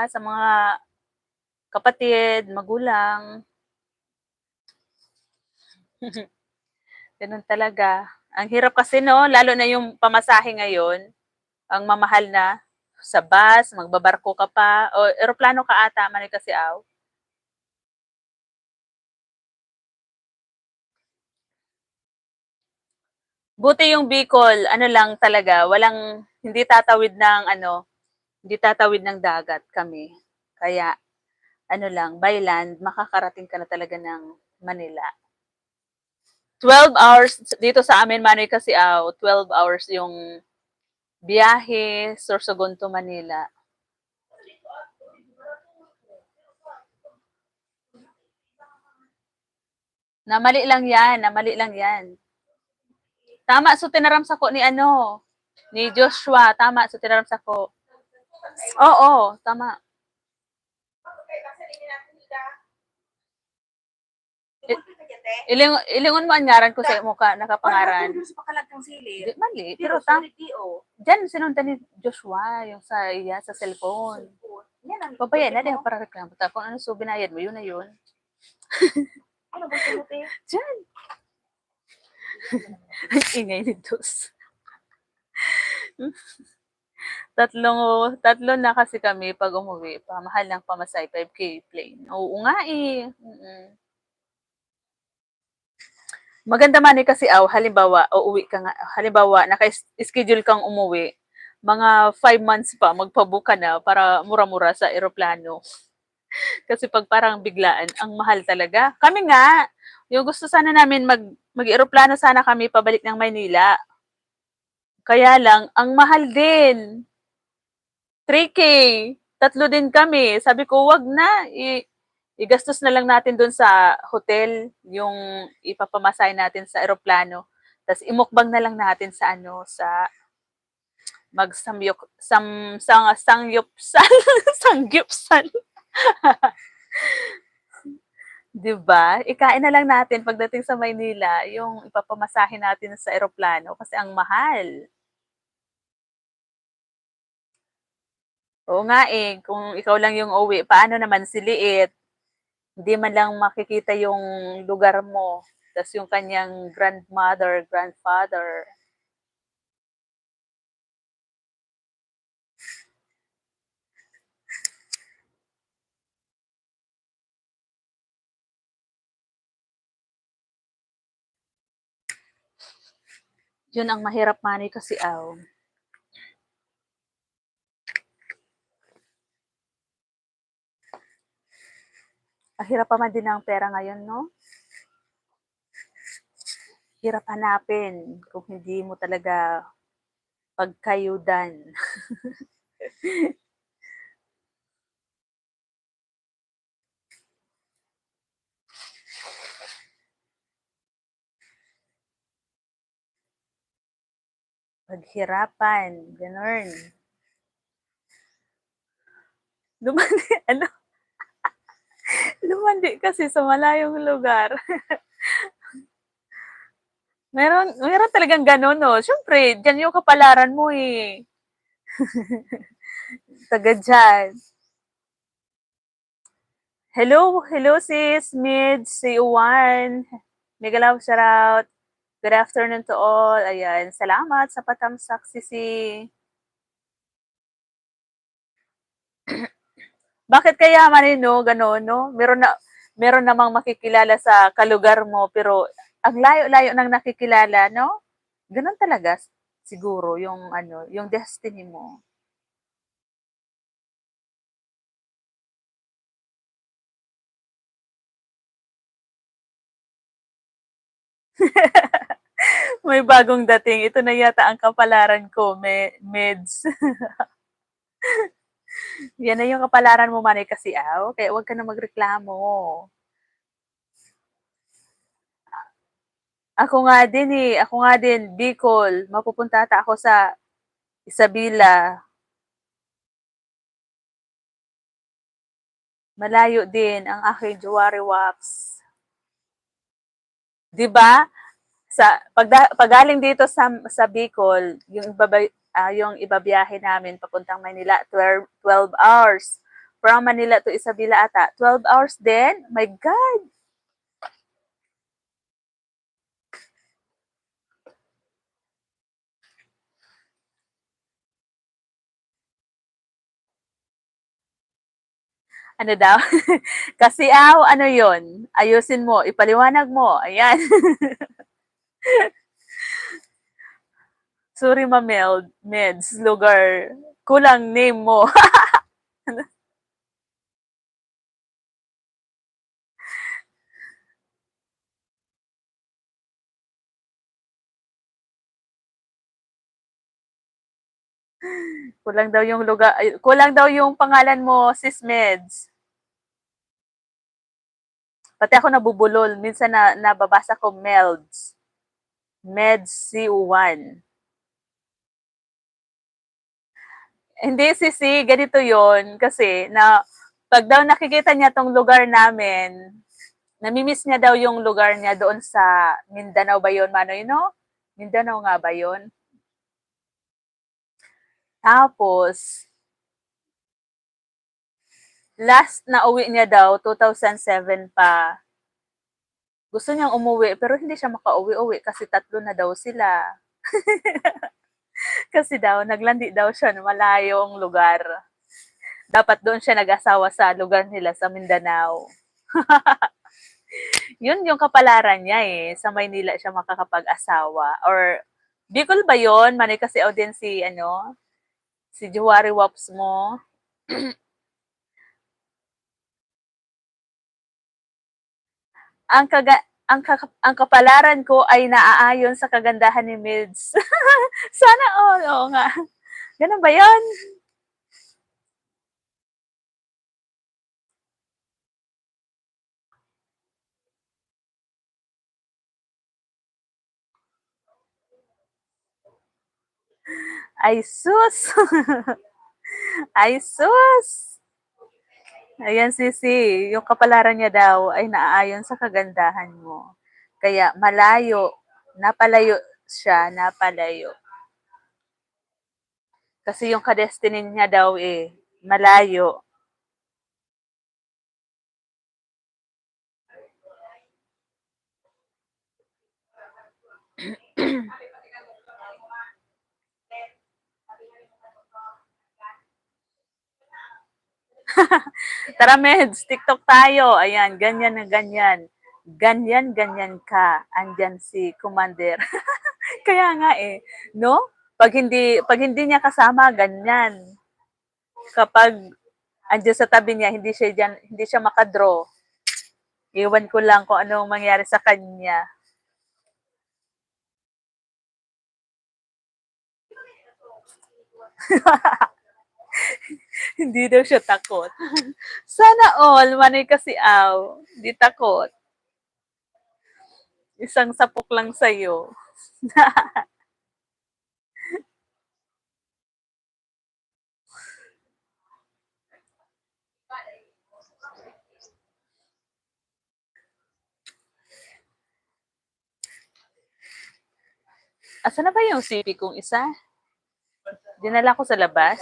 sa mga kapatid, magulang. Ganun talaga. Ang hirap kasi, no? Lalo na yung pamasahe ngayon, ang mamahal na sa bus, magbabarko ka pa, o eroplano ka ata, Manny, kasi Buti yung Bicol, ano lang talaga, hindi tatawid ng dagat kami. Kaya, ano lang, by land, makakarating ka na talaga ng Manila. 12 hours, dito sa amin, Manoy, kasi 12 hours yung biyahe, Sorsogon to Manila. Namali lang yan. Tama, so tinaram sa ko ni Joshua, tama, so tinaram sa ko. Oo, tama. Ilingon mo ang ngaran ko sa mukha, nakapangaran.
Para sa pakalag sili.
Di, mali,
Pero
dyan, sinundan ni Joshua, yung sa cellphone. Babayan na din para reklamo. Kung ano binayad mo, yun na yun.
Ano ba sinuti?
Dyan. Ang ingay ni Dos. Tatlo na kasi kami 'pag umuwi, mahal ng pamasahe, 5K plane. Oo nga, eh, Maganda man, eh, kasi halimbawa uuwi ka nga halimbawa schedule kang umuwi, mga 5 months pa magpa-book ka na para mura-mura sa eroplano. Kasi 'pag parang biglaan, ang mahal talaga. Kami nga, yung gusto sana namin mag-eroplano sana kami pabalik ng Maynila, kaya lang ang mahal din. 3K, tatlo din kami. Sabi ko, "Wag na, igastos na lang natin dun sa hotel, yung ipapamasahe natin sa eroplano. Tas imukbang na lang natin sa ano, sa sangyupsal, sangyupsal." 'Di ba? Ikain na lang natin pagdating sa Maynila yung ipapamasahe natin sa eroplano kasi ang mahal. Oo nga, eh, kung ikaw lang yung uuwi, paano naman si Liit? Hindi man lang makikita yung lugar mo, tas yung kanyang grandmother, grandfather. Yun ang mahirap Manny kasi ang hirap pa man din ng pera ngayon, 'no? Hirap hanapin kung hindi mo talaga pagkayudan. Paghirapan, gano'n. Lumandi ano, lumandi kasi sa malayong lugar. Meron talagang gano'n 'no, siyempre diyan yung kapalaran mo, eh, taga diyan. Hello sis, Mids, si Juan. Mega love shoutout. Good afternoon to all. Ayan, salamat sa patamsak sisi. Bakit kaya man no, gano'n 'no? Meron namang makikilala sa kalugar mo pero ang layo-layo ng nakikilala 'no? Gano'n talaga siguro yung ano, yung destiny mo. May bagong dating, ito na yata ang kapalaran ko, meds. Yan na yung kapalaran mo Manay Kasiaw, kaya huwag ka na magreklamo. Ako nga din, Bicol, mapupunta ata ako sa Isabela. Malayo din ang aking Jewari Wax. 'Di ba? Pagaling dito sa Bicol, yung ibabiyahe namin papuntang Manila, 12 hours. From Manila to Isabela ata, 12 hours din? My God! Ano daw? Kasi ano yon? Ayusin mo, ipaliwanag mo. Ayan. Sorry, Meds, lugar. Kulang name mo. Kulang daw yung pangalan mo, Sis Meds. Pati ako nabubulol. Minsan nababasa ko Melds. Meds C1. Hindi, Sisi, ganito yon kasi pag daw nakikita niya tong lugar namin, namimiss niya daw yung lugar niya doon sa Mindanao ba yun, Manoy, no? Mindanao nga ba yun? Tapos, last na uwi niya daw, 2007 pa. Gusto niyang umuwi, pero hindi siya makauwi-uwi kasi tatlo na daw sila. Kasi daw, naglandi daw siya ng malayong lugar. Dapat doon siya nag-asawa sa lugar nila sa Mindanao. Yun yung kapalaran niya eh. Sa Maynila siya makakapag-asawa. Or, Bicol ba yun? Manay kasi din si, si Juwari Wops mo. ang kaga ang kapalaran ko ay naaayon sa kagandahan ni Mids. Sana all. Oo nga. Ganun ba yun? Ay sus! Ay sus! Ayan, Sisi. Yung kapalaran niya daw ay naaayon sa kagandahan mo. Kaya malayo, napalayo siya, napalayo. Kasi yung kadestiny niya daw eh, malayo. Tara, Meds, TikTok tayo. Ayan, ganyan na ganyan. Ganyan, ganyan ka. Andyan si Commander. Kaya nga eh, no? Pag hindi niya kasama, ganyan. Kapag andyan sa tabi niya, hindi siya makadraw. Iwan ko lang kung anong mangyari sa kanya. Hindi daw siya takot. Sana all, manay kasi aw. Hindi takot. Isang sapok lang sa'yo. Asa na ba yung CP kong isa? Dinala ko sa labas.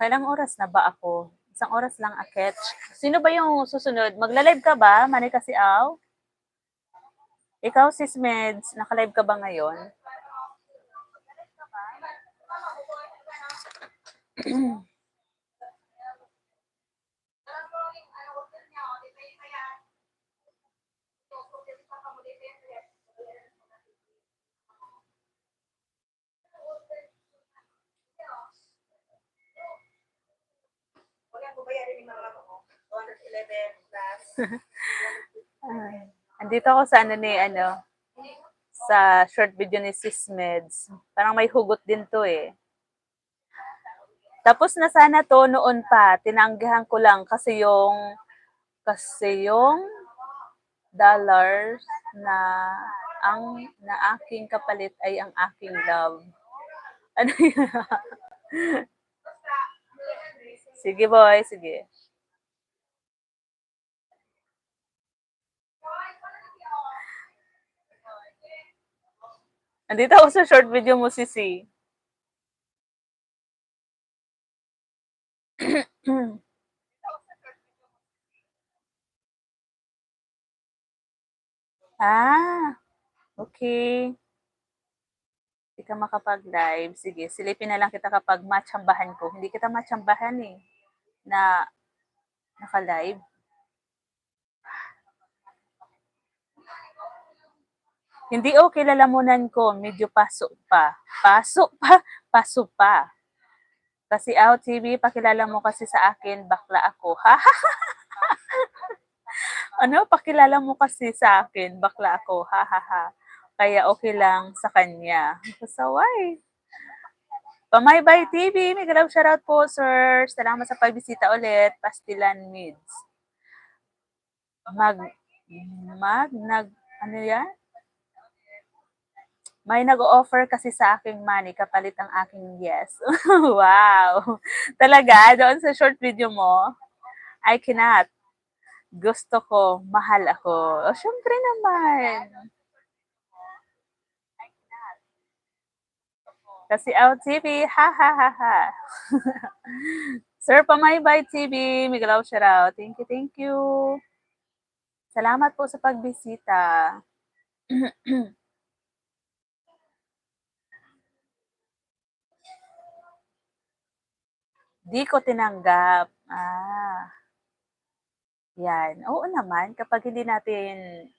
Kailang oras na ba ako? Isang oras lang akit. Sino ba yung susunod? Magla-live ka ba? Manay kasi aw? Ikaw, sis Meds, naka-live ka ba ngayon?
Wala ko bayarin yung mga ko. 211 plus.
Andito ako sa sa short video ni Sis Meds. Parang may hugot din to eh. Tapos na sana to noon pa. Tinanggihan ko lang kasi yung dollars na aking kapalit ay ang aking love. Ano yun? Sige boy, sige. Andito ako sa short video mo, Sisi. Okay. Hindi ka makapag-live. Sige, silipin na lang kita kapag matchambahan ko. Hindi kita matchambahan eh, na naka-live. Hindi okay, lalamunan ko. Medyo paso pa. Paso pa? Paso pa. Kasi TV, pakilala mo kasi sa akin, bakla ako. Ha? Ano? Pakilala mo kasi sa akin, bakla ako. Ha, ha, ha. Kaya okay lang sa kanya. Pasaway. Pamaybay TV, may galaw shoutout po, sir. Salamat sa pagbisita ulit. Pastilan Mids. Ano yan? May nag-o-offer kasi sa aking money kapalit ang aking yes. Wow! Talaga, doon sa short video mo, I cannot. Gusto ko, mahal ako. O, syempre naman. Kasi TV, ha ha ha ha. Sir Pamaybay TV, Migalaw Sharaw. Thank you, thank you. Salamat po sa pagbisita. Di ko tinanggap. Yan. Oo naman, kapag hindi natin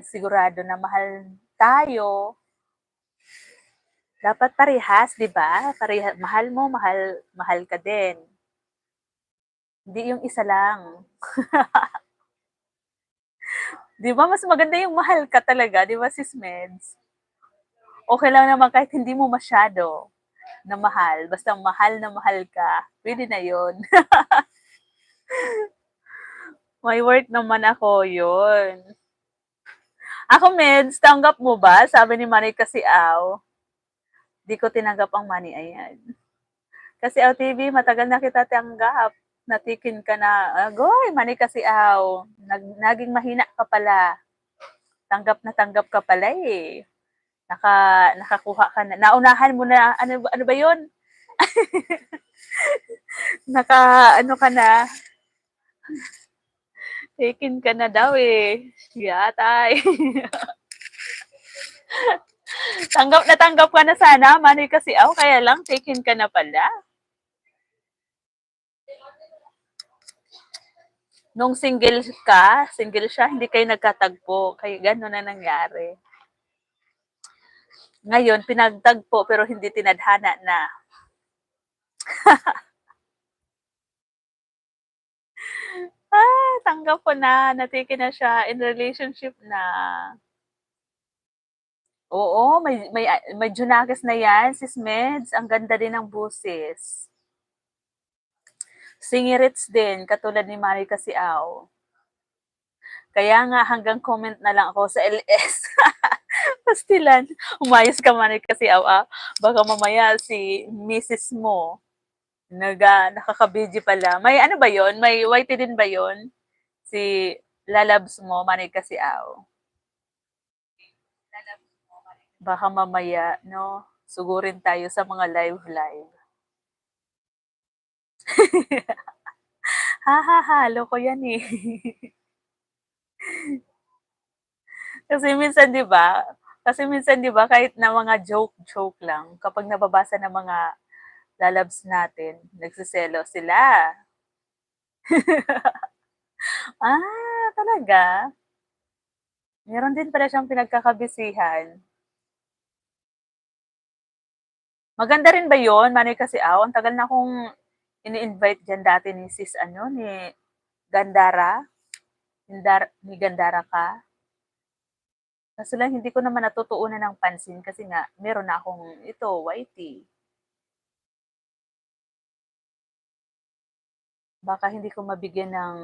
sigurado na mahal tayo, dapat parehas, 'di ba? Mahal mo, mahal ka din. Hindi yung isa lang. 'Di ba mas maganda yung mahal ka talaga, 'di ba sis Meds? Okay lang naman kahit hindi mo masyado na mahal, basta mahal na mahal ka, pwede na 'yon. May work naman ako, 'yun. Ako Meds, tanggap mo ba? Sabi ni Manny Kasiaw. Di ko tinanggap ang money, ayan. Kasi TV, matagal na kita tanggap. Natikin ka na. Agoy, Manny Kasiaw. Naging mahina ka pala. Tanggap ka pala eh. Nakakuha ka na. Naunahan mo na, ano ba yun? Ano ka na. Taken ka na daw eh. Yatay. Tanggap ka na sana, Manny Kasiaw. Kaya lang, taken ka na pala. Nung single siya, hindi kayo nagkatagpo. Kaya gano'n na nangyari. Ngayon, pinagtagpo pero hindi tinadhana na. Tanggap ko na. Natiki na siya. In relationship na. Oo, may Junakis na yan, sis Meds. Ang ganda din ng busis. Singirits din, katulad ni Mari Kasiaw. Kaya nga hanggang comment na lang ako sa LS. Pastilan. Umayos ka Mari Kasiaw. Baka mamaya si Mrs. mo nakaka-BG pala. May ano ba yon? May whitey din ba yon? Si lalabs mo, Mari Kasiaw. Baka mamaya, no? Sugurin tayo sa mga live. Loko yan eh. Kasi minsan 'di ba? Kahit na mga joke lang, kapag nababasa ng mga lalabs natin, nagsiselo sila. Talaga? Meron din pala siyang pinagkakabisihan. Maganda rin ba yon, Manny Kasiaw? Ang tagal na akong ini-invite dyan dati ni sis, ni Gandara. Ni Gandara ka. Kaso lang, hindi ko naman natutuunan ng pansin kasi nga, meron na akong YT. Baka hindi ko mabigyan ng,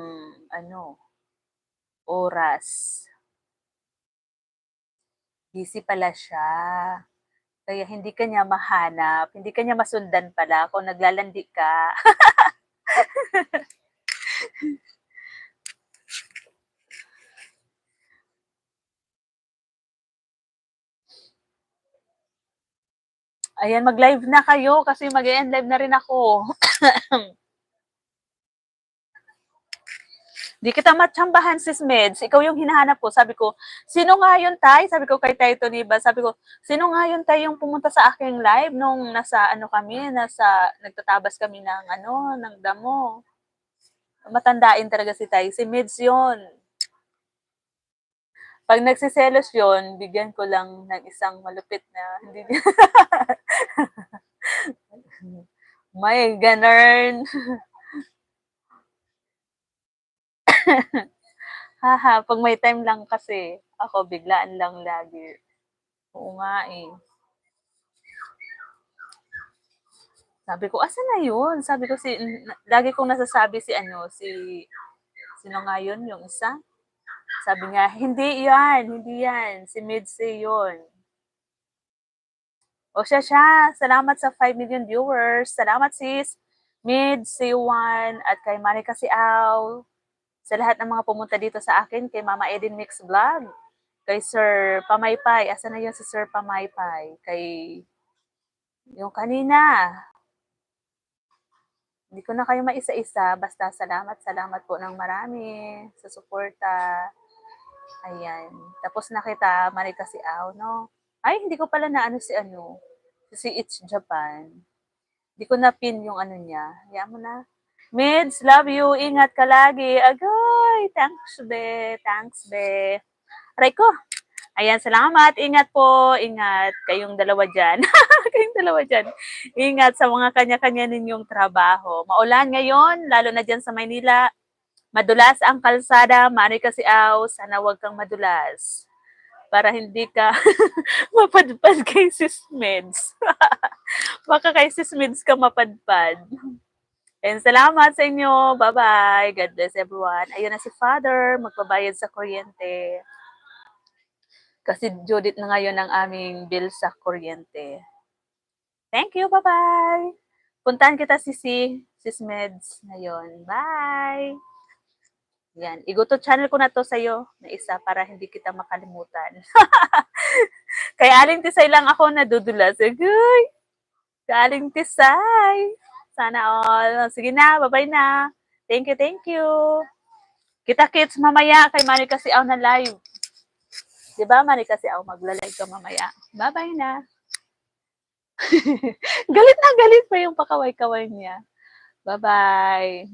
oras. Busy pala siya. Kaya hindi ka niya mahanap, hindi ka niya masundan pala kung naglalandi ka. Ayan, mag-live na kayo kasi mag-e-end live na rin ako. Di kita matsambahan, sis Meds. Ikaw yung hinahanap ko. Sabi ko, sino nga yun, Tay? Sabi ko kay Tay Toniba, sabi ko, sino nga yun, Tay, yung pumunta sa aking live nung nagtatabas kami ng damo. Matandain talaga si Tay. Si Meds yun. Pag nagsiselos yun, bigyan ko lang ng isang malupit na hindi may ganern. Pag may time lang kasi, ako biglaan lang lagi. Oo nga eh. Sabi ko, asa na yun? Sabi ko, lagi kong nasasabi sino nga yun, yung isa? Sabi niya, hindi yan, si Midse yun. O siya. Salamat sa 5 million viewers. Salamat sis. Mid, C1, at kay Marika Siaw. Sa lahat ng mga pumunta dito sa akin, kay Mama Edin Mix Vlog. Kay Sir Pamaypay. Asa na yun si Sir Pamaypay? Kay yung kanina. Hindi ko na kayo maisa-isa. Basta salamat po ng marami sa suporta. Ayan. Tapos nakita Marika Siaw, no? Ay, hindi ko pala na si It's Japan. Hindi ko na pin yung niya. Hayaan mo na. Mids, love you. Ingat ka lagi. Agoy. Thanks, be. Thanks, be. Aray ko. Ayan, salamat. Ingat po. Ingat. Kayong dalawa dyan. Kayong dalawa dyan. Ingat sa mga kanya-kanya ninyong trabaho. Maulan ngayon, lalo na dyan sa Maynila. Madulas ang kalsada. Marika Siaw, sana wag kang madulas. Para hindi ka mapadpad kay Sis Meds. Baka kay Sis Meds ka mapadpad. And salamat sa inyo. Bye-bye. God bless everyone. Ayun na si Father, magbabayad sa kuryente. Kasi Judith na ngayon ang aming bill sa kuryente. Thank you. Bye-bye. Puntahan kita Sis Meds ngayon. Bye. Yan. Igo-to channel ko na to sa'yo na isa para hindi kita makalimutan. Kaya Aling Tisay lang ako nadudulas. Agoy! Aling Tisay. Sana all. Sige na. Bye-bye na. Thank you. Kita-kits mamaya kay Marika Siaw na live. Diba Marika Siaw? Magla-live ka mamaya. Bye-bye na. Galit na galit pa yung pakaway-kaway niya. Bye-bye.